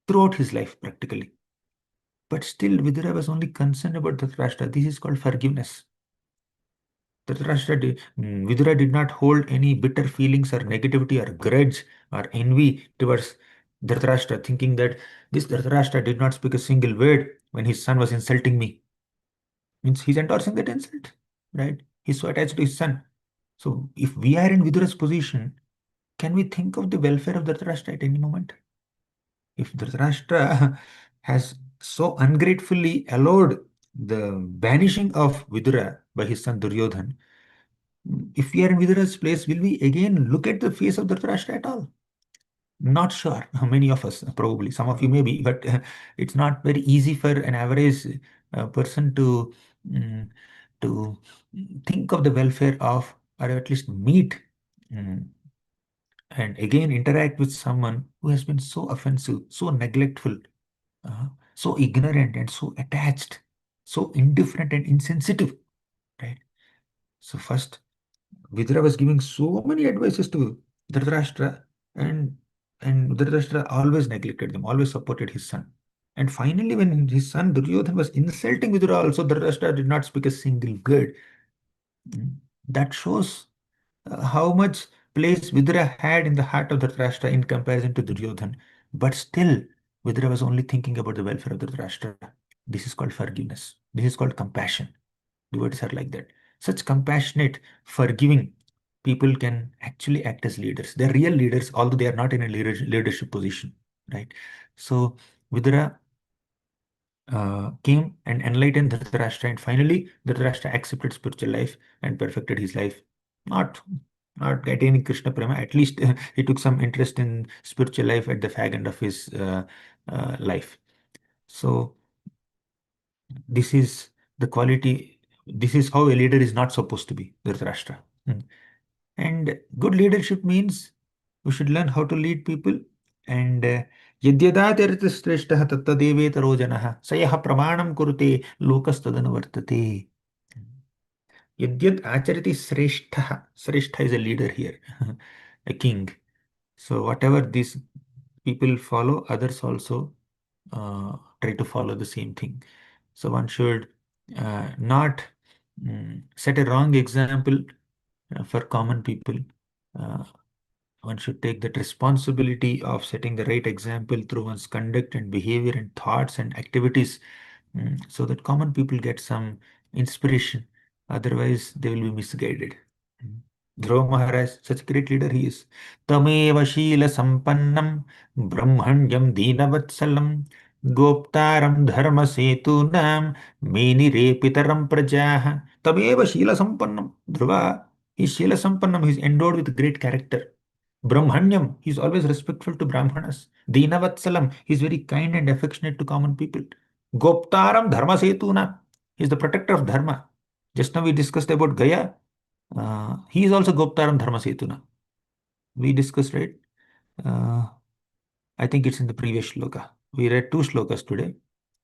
throughout his life practically. But still, Vidura was only concerned about Dhritarashtra. This is called forgiveness. Vidura did not hold any bitter feelings or negativity or grudge or envy towards Dhritarashtra, thinking that this Dhritarashtra did not speak a single word when his son was insulting me. Means he's endorsing that insult, right? He's so attached to his son. So if we are in Vidura's position, can we think of the welfare of Dhritarashtra at any moment? If Dhritarashtra has so ungratefully allowed the banishing of Vidura by his son Duryodhan, if we are in Vidura's place, will we again look at the face of Dhritarashtra at all? Not sure. Many of us, probably some of you maybe, but it's not very easy for an average person mm, to think of the welfare of, or at least meet, mm, and again interact with someone who has been so offensive, so neglectful, uh, so ignorant, and so attached, so indifferent and insensitive, right? So first, Vidura was giving so many advices to Dhritarashtra, and Dhritarashtra always neglected them, always supported his son. And finally, when his son Duryodhan was insulting Vidura, also Dhritarashtra did not speak a single word. Mm. That shows how much place Vidura had in the heart of Dhritarashtra in comparison to Duryodhan. But still, Vidura was only thinking about the welfare of Dhritarashtra. This is called forgiveness. This is called compassion. Devotees are like that. Such compassionate, forgiving people can actually act as leaders. They're real leaders, although they are not in a leadership position, right? So Vidura came and enlightened Dhritarashtra, and finally Dhritarashtra accepted spiritual life and perfected his life. Not not attaining Krishna Prema, at least he took some interest in spiritual life at the fag end of his life. So this is the quality, this is how a leader is not supposed to be, Dhritarashtra. Hmm. And good leadership means we should learn how to lead people. And यद्यदाचरितश्रेष्ठः तत्तदेवेतरो जनः स यः प्रमाणं कुरुते लोकस्तदनुवर्तते. यद्यद् आचरति श्रेष्ठः, श्रेष्ठ is a leader here, a king. So whatever these people follow, others also try to follow the same thing. So one should not set a wrong example for common people. Uh, One should take that responsibility of setting the right example through one's conduct and behavior and thoughts and activities, so that common people get some inspiration. Otherwise, they will be misguided. Mm. Dhruva Maharaj, such a great leader he is. Tameva Sheela Sampannam Brahmanyam Deenavatsalam Goptaram Dharma Setunam Meni Repitaram Prajaha. Tameva Sheela Sampannam. Dhruva, he is Sheela Sampannam, he is endowed with great character. Brahmanyam, he is always respectful to Brahmanas. Deenavatsalam, he is very kind and affectionate to common people. Goptaram Dharma Setuna, he is the protector of Dharma. Just now we discussed about Gaya. He is also Goptaram Dharma Setuna. We discussed, right? Uh, I think it's in the previous shloka. We read two shlokas today.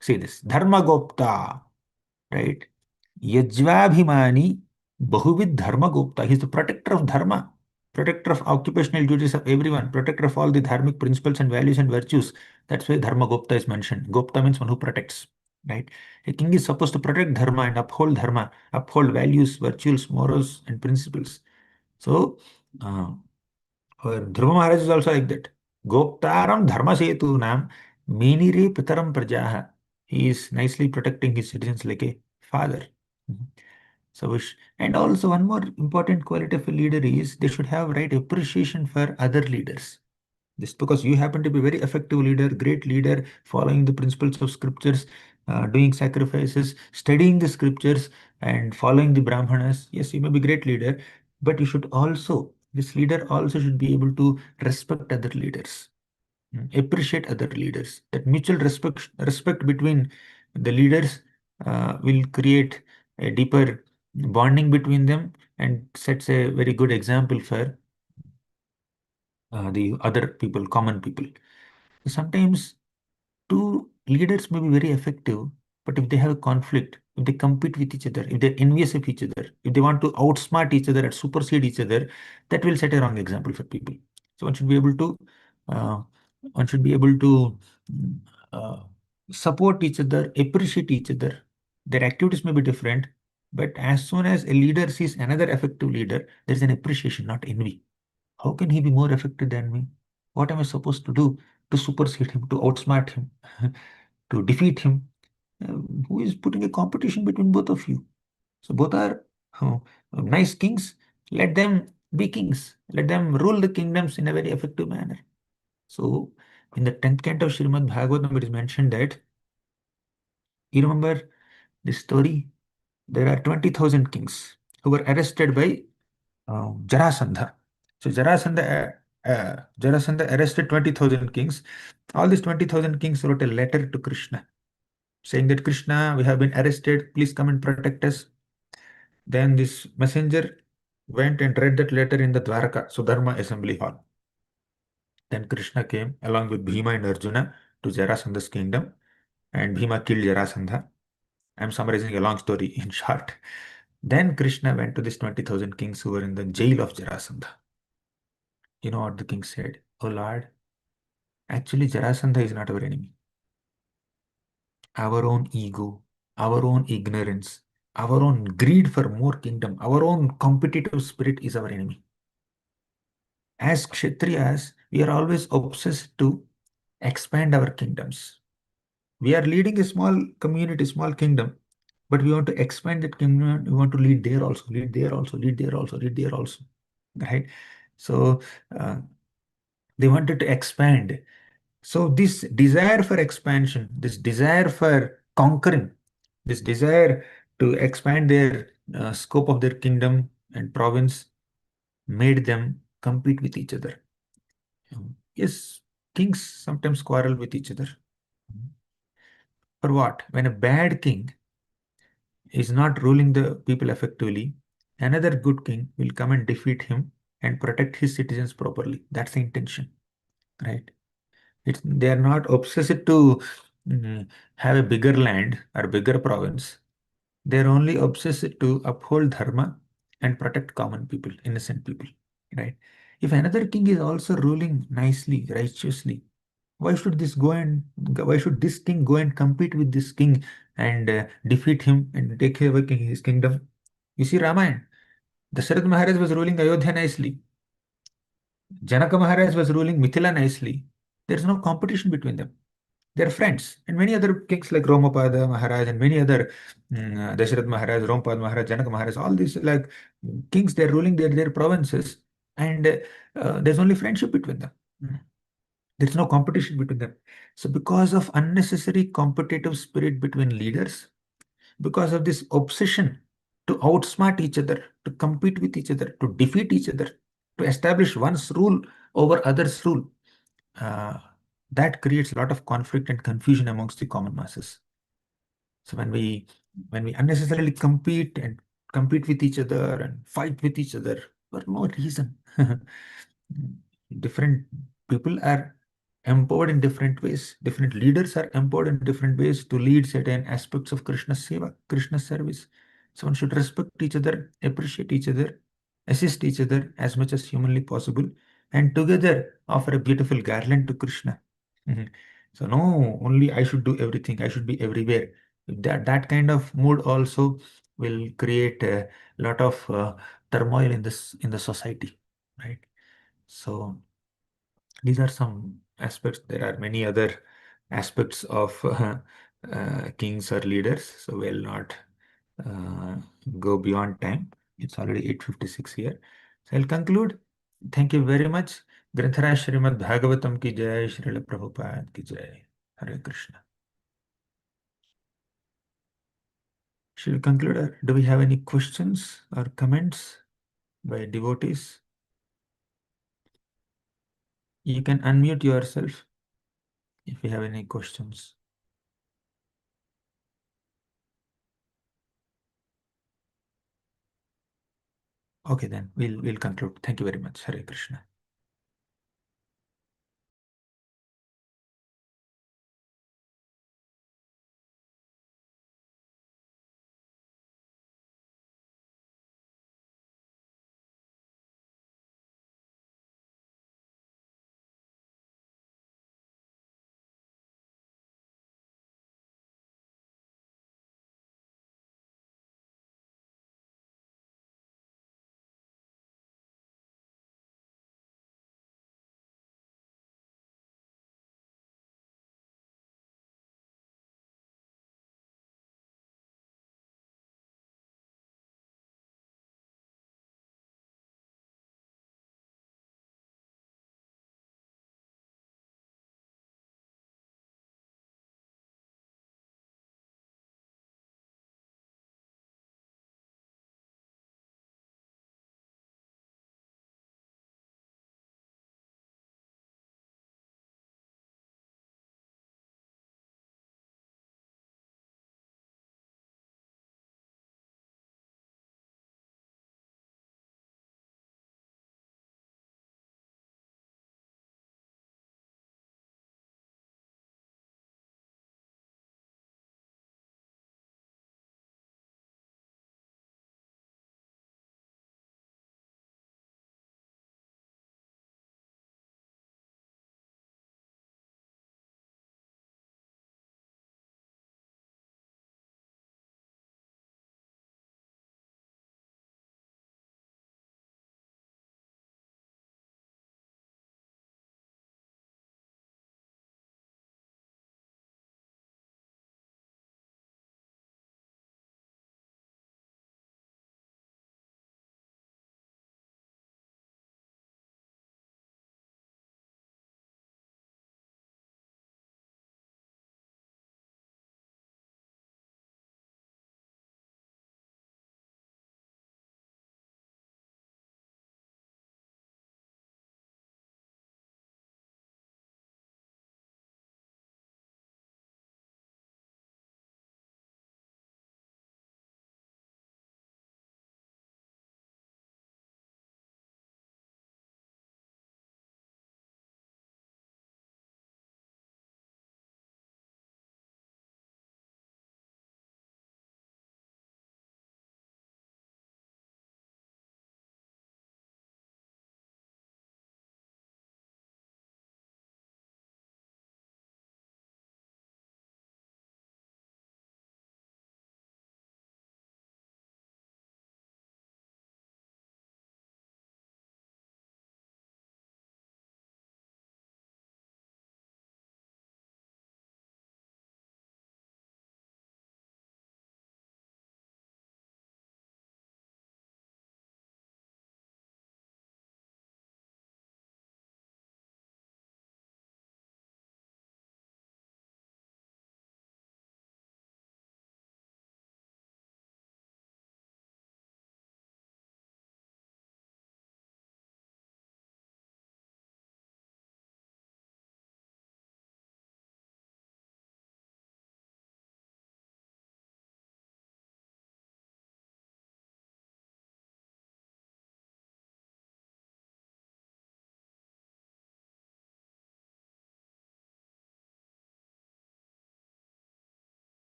See this. Dharma Gopta, right? Yajvabhimani Bahuvid Dharma Gupta. He's the protector of Dharma, protector of occupational duties of everyone, protector of all the dharmic principles and values and virtues. That's why Dharma Gupta is mentioned. Gupta means one who protects, right? A king is supposed to protect Dharma, uphold values, virtues, morals, and principles. So, uh, Dhruva Maharaj is also like that. Goptaram Dharma Setunam Menire Pitaram Prajaha. He is nicely protecting his citizens like a father. Mhm. So, and also one more important quality of a leader is they should have right appreciation for other leaders. Just because you happen to be very effective leader, great leader, following the principles of scriptures, doing sacrifices, studying the scriptures, and following the Brahmanas, yes, you may be great leader, but you should also, this leader also should be able to respect other leaders, appreciate other leaders. That mutual respect between the leaders will create a deeper bonding between them and sets a very good example for the other people, common people. Sometimes two leaders may be very effective, but if they have a conflict, if they compete with each other, if they're envious of each other, if they want to outsmart each other and supersede each other, that will set a wrong example for people. So uh, one should be able to mm, uh, support each other, appreciate each other. Their activities may be different, but as soon as a leader sees another effective leader, there is an appreciation, not envy. How can he be more effective than me? What am I supposed to do to supersede him, to outsmart him, to defeat him? Who is putting a competition between both of you? So both are nice kings. Let them be kings. Let them rule the kingdoms in a very effective manner. So in the 10th canto of Srimad Bhagavatam, it is mentioned that, you remember this story? There are 20,000 kings who were arrested by Jarasandha. So Jarasandha Jarasandha arrested 20,000 kings. All these 20,000 kings wrote a letter to Krishna saying that Krishna, we have been arrested, please come and protect us. Then this messenger went and read that letter in the Dwaraka, Sudharma assembly hall. Then Krishna came along with Bhima and Arjuna to Jarasandha's kingdom, and Bhima killed Jarasandha. I'm summarizing a long story in short. Then Krishna went to these 20,000 kings who were in the jail of Jarasandha. You know what the king said? Oh Lord, actually Jarasandha is not our enemy. Our own ego, our own ignorance, our own greed for more kingdom, our own competitive spirit is our enemy. As Kshatriyas, we are always obsessed to expand our kingdoms. We are leading a small community, small kingdom, but we want to expand that kingdom. We want to lead there also, lead there also, lead there also, lead there also, right? So uh, they wanted to expand. So this desire for expansion, this desire for conquering, this desire to expand their scope of their kingdom and province made them compete with each other. Yes, kings sometimes quarrel with each other. For what? When a bad king is not ruling the people effectively, another good king will come and defeat him and protect his citizens properly. That's the intention, right? They are not obsessed to have a bigger land or bigger province. They are only obsessed to uphold dharma and protect common people, innocent people, right? If another king is also ruling nicely, righteously, why should this king go and compete with this king and defeat him and take away his kingdom? You see Ramayana. Dasharatha Maharaj was ruling Ayodhya nicely. Janaka Maharaj was ruling Mithila nicely. There is no competition between them. They're friends. And many other kings like Romapada Maharaj and many other Dasharath Maharaj, Rompad Maharaj, Janaka Maharaj, all these like kings, they're ruling their provinces and there's only friendship between them. There's no competition between them. So because of unnecessary competitive spirit between leaders, because of this obsession to outsmart each other, to compete with each other, to defeat each other, to establish one's rule over others' rule, uh, that creates a lot of conflict and confusion amongst the common masses. So when we unnecessarily compete with each other and fight with each other for no reason, different people are empowered in different ways. Different leaders are empowered in different ways to lead certain aspects of Krishna's seva, Krishna's service. So one should respect each other, appreciate each other, assist each other as much as humanly possible, and together offer a beautiful garland to Krishna. Mhm. So no, only I should do everything. I should be everywhere. That kind of mood also will create a lot of turmoil in the society, right? So these are some aspects. There are many other aspects of kings or leaders. So we'll not uh, go beyond time. It's already 8:56 here. So I'll conclude. Thank you very much. Granthara Srimad Bhagavatam ki jai, Srila Prabhupada ki jai. Hare Krishna. Should we conclude? Or do we have any questions or comments by devotees? You can unmute yourself if you have any questions. Okay, then we'll conclude. Thank you very much. Hare Krishna.